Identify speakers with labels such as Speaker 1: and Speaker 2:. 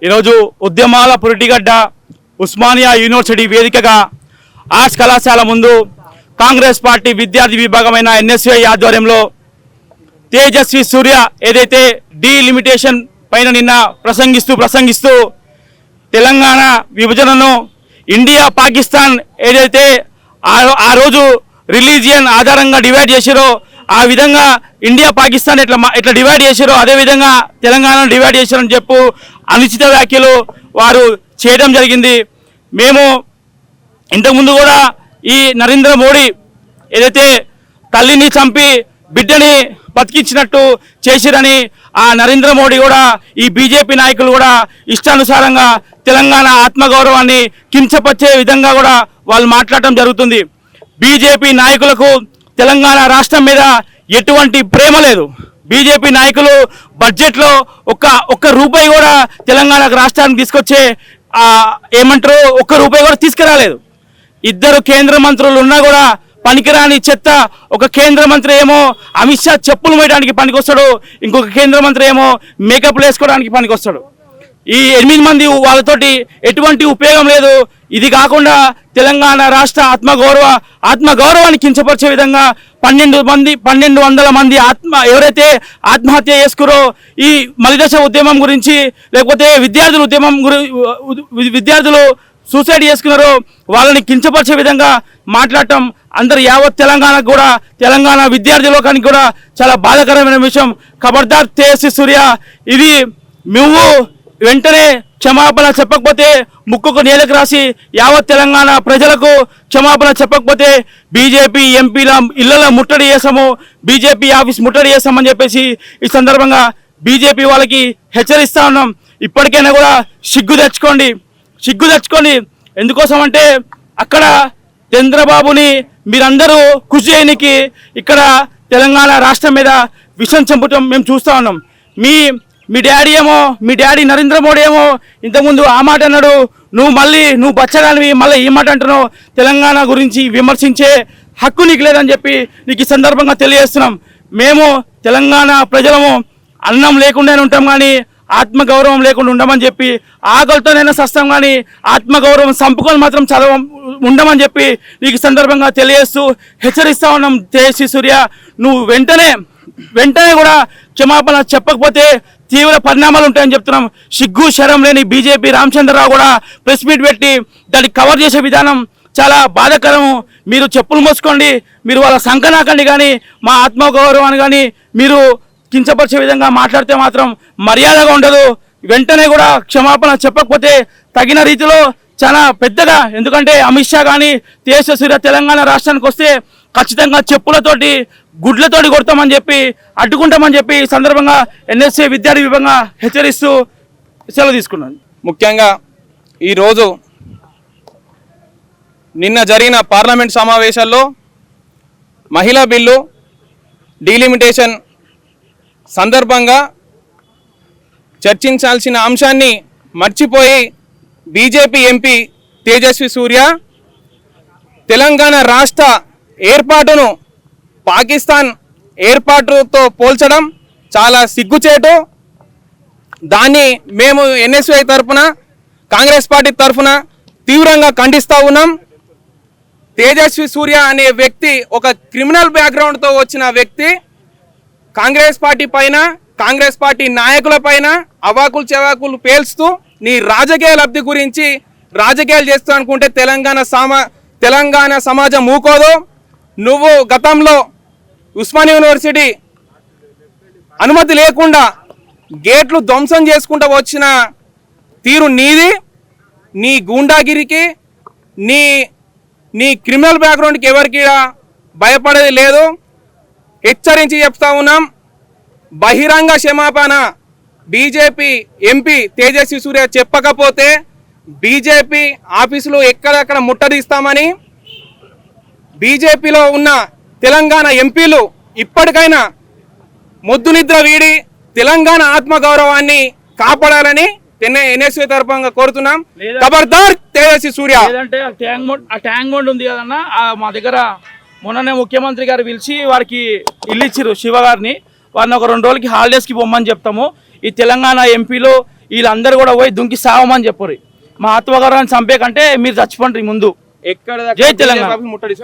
Speaker 1: ఈరోజు ఉద్యమాల పురిటిగడ్డ ఉస్మానియా యూనివర్సిటీ వేదికగా ఆర్ట్స్ కళాశాల ముందు కాంగ్రెస్ పార్టీ విద్యార్థి విభాగమైన ఎన్ఎస్యుఐ ఆధ్వర్యంలో తేజస్వి సూర్య ఏదైతే డీలిమిటేషన్ పైన నిన్న ప్రసంగిస్తూ తెలంగాణ విభజనను ఇండియా పాకిస్తాన్ ఏదైతే ఆ రోజు రిలీజియన్ ఆధారంగా డివైడ్ చేశారో ఆ విధంగా ఇండియా పాకిస్తాన్ ఎట్లా డివైడ్ చేశారో అదేవిధంగా తెలంగాణను డివైడ్ చేశారని చెప్పు అనుచిత వ్యాఖ్యలు వారు చేయడం జరిగింది. మేము ఇంతకుముందు కూడా ఈ నరేంద్ర మోడీ ఏదైతే తల్లిని చంపి బిడ్డని బతికించినట్టు చేసిరని ఆ నరేంద్ర మోడీ కూడా ఈ బీజేపీ నాయకులు కూడా ఇష్టానుసారంగా తెలంగాణ ఆత్మగౌరవాన్ని కించపరిచే విధంగా కూడా వాళ్ళు మాట్లాడటం జరుగుతుంది. బీజేపీ నాయకులకు తెలంగాణ రాష్ట్రం మీద ఎటువంటి ప్రేమ లేదు. బీజేపీ నాయకులు బడ్జెట్లో ఒక్క రూపాయి కూడా తెలంగాణ రాష్ట్రానికి తీసుకొచ్చే ఏమంటారు ఒక్క రూపాయి కూడా తీసుకురాలేదు. ఇద్దరు కేంద్ర మంత్రులు ఉన్నా కూడా పనికిరాని చెత్త. ఒక కేంద్ర మంత్రి ఏమో అమిత్ షా చెప్పులు మోయడానికి పనికొస్తాడు, ఇంకొక కేంద్ర మంత్రి ఏమో మేకప్లు వేసుకోవడానికి పనికొస్తాడు. ఈ 8 మంది వాళ్ళతోటి ఎటువంటి ఉపయోగం లేదు. ఇది కాకుండా తెలంగాణ రాష్ట్ర ఆత్మగౌరవాన్ని కించపరిచే విధంగా 1200 మంది ఎవరైతే ఆత్మహత్య చేసుకురో ఈ మలిదశ ఉద్యమం గురించి లేకపోతే విద్యార్థులు సూసైడ్ చేసుకున్నారో వాళ్ళని కించపరిచే విధంగా మాట్లాడటం అందరు యావత్ తెలంగాణకు కూడా తెలంగాణ విద్యార్థి లోకానికి కూడా చాలా బాధాకరమైన విషయం. ఖబర్దార్ తేజస్వి సూర్య, ఇది నువ్వు వెంటనే క్షమాపణ చెప్పకపోతే ముక్కుకు నేలకు రాసి యావత్ తెలంగాణ ప్రజలకు క్షమాపణ చెప్పకపోతే బీజేపీ ఎంపీల ఇళ్లలో ముట్టడి చేసాము, బీజేపీ ఆఫీస్ ముట్టడి చేస్తామని చెప్పేసి ఈ సందర్భంగా బీజేపీ వాళ్ళకి హెచ్చరిస్తా ఉన్నాం. ఇప్పటికైనా కూడా సిగ్గు తెచ్చుకోండి. ఎందుకోసం అంటే అక్కడ చంద్రబాబుని మీరందరూ కృషి చేయడానికి ఇక్కడ తెలంగాణ రాష్ట్రం మీద విషం చంపటం మేము చూస్తూ ఉన్నాం. మీ డాడీ నరేంద్ర మోడీ ఏమో ఇంతకుముందు ఆ మాట అన్నాడు, నువ్వు బచ్చగానివి మళ్ళీ ఈ మాట అంటున్నావు. తెలంగాణ గురించి విమర్శించే హక్కు నీకు లేదని చెప్పి నీకు ఈ సందర్భంగా తెలియజేస్తున్నాం. మేము తెలంగాణ ప్రజలము అన్నం లేకుండానే ఉంటాం కానీ ఆత్మగౌరవం లేకుండా ఉండమని చెప్పి, ఆకలితోనైనా సస్తాం కానీ ఆత్మగౌరవం సంపుకొని మాత్రం ఉండమని చెప్పి నీకు సందర్భంగా తెలియజేస్తూ హెచ్చరిస్తా ఉన్నాం. తేజస్వి సూర్య, నువ్వు వెంటనే కూడా క్షమాపణ చెప్పకపోతే తీవ్ర పరిణామాలు ఉంటాయని చెప్తున్నాం. సిగ్గు శరం లేని బీజేపీ రామచంద్రరావు కూడా ప్రెస్ మీట్ పెట్టి దాన్ని కవర్ చేసే విధానం చాలా బాధాకరము. మీరు చెప్పులు మోసుకోండి, మీరు వాళ్ళ సంకనాకండి, కానీ మా ఆత్మగౌరవాన్ని కానీ మీరు కించపరిచే విధంగా మాట్లాడితే మాత్రం మర్యాదగా ఉండదు. వెంటనే కూడా క్షమాపణ చెప్పకపోతే తగిన రీతిలో చాలా పెద్దగా, ఎందుకంటే అమిత్ షా కానీ తేజస్వి సూర్య తెలంగాణ రాష్ట్రానికి వస్తే ఖచ్చితంగా చెప్పులతోటి గుడ్లతోటి కొడతామని చెప్పి అడ్డుకుంటామని చెప్పి సందర్భంగా ఎన్ఎస్ఏ విద్యార్థి విభాగంగా హెచ్చరిస్తూ సెలవు తీసుకున్నాను.
Speaker 2: ముఖ్యంగా ఈరోజు నిన్న జరిగిన పార్లమెంట్ సమావేశాల్లో మహిళా బిల్లు డీలిమిటేషన్ సందర్భంగా చర్చించాల్సిన అంశాన్ని మర్చిపోయి బీజేపీ ఎంపీ తేజస్వి సూర్య తెలంగాణ రాష్ట్ర ఏర్పాటును పాకిస్తాన్ ఏర్పాటుతో పోల్చడం చాలా సిగ్గుచేటు. దాన్ని మేము ఎన్ఎస్యుఐ తరఫున కాంగ్రెస్ పార్టీ తరఫున తీవ్రంగా ఖండిస్తూ ఉన్నాం. తేజస్వి సూర్య అనే వ్యక్తి ఒక క్రిమినల్ బ్యాక్గ్రౌండ్తో వచ్చిన వ్యక్తి కాంగ్రెస్ పార్టీ పైన, కాంగ్రెస్ పార్టీ నాయకుల పైన అవాకులు చెవాకులు పేల్స్తూ నీ రాజకీయ లబ్ధి గురించి రాజకీయాలు చేస్తూ అనుకుంటే తెలంగాణ సమాజం ఊకోదు. నువ్వు గతంలో ఉస్మానియా యూనివర్సిటీ అనుమతి లేకుండా గేట్లు ధ్వంసం చేసుకుంటూ వచ్చిన తీరు నీది. నీ గూండాగిరికి, నీ క్రిమినల్ బ్యాక్గ్రౌండ్కి ఎవరికి భయపడేది లేదు. హెచ్చరించి చెప్తా ఉన్నాం. బహిరంగ క్షమాపణ బీజేపీ ఎంపీ తేజస్వి సూర్య చెప్పకపోతే బీజేపీ ఆఫీసులో ఎక్కడెక్కడ ముట్టడిస్తామని బీజేపీలో ఉన్న తెలంగాణ ఎంపీలు ఇప్పటికైనా మొద్దు నిద్ర వీడి తెలంగాణ ఆత్మగౌరవాన్ని కాపాడాలని ఎన్ఎస్యూ తరఫున కోరుతున్నాం. ఖబర్దార్ తేజస్వి సూర్య.
Speaker 1: లేదంటే ఆ ట్యాంక్ బండ్ ఉంది కదన్నా, మా దగ్గర మొన్ననే ముఖ్యమంత్రి గారు పిలిచి వారికి ఇల్లు ఇచ్చిరు, శివ గారిని. వారిని ఒక 2 రోజులకి హాలిడేస్కి పొమ్మని చెప్తాము. ఈ తెలంగాణ ఎంపీలు వీళ్ళందరూ కూడా పోయి దుంకి సావమని చెప్పరు. మా ఆత్మగౌరవాన్ని చంపే కంటే మీరు చచ్చిపోండి ముందు.
Speaker 2: ఎక్కడ
Speaker 1: జై తెలంగాణ.
Speaker 2: ముట్టడి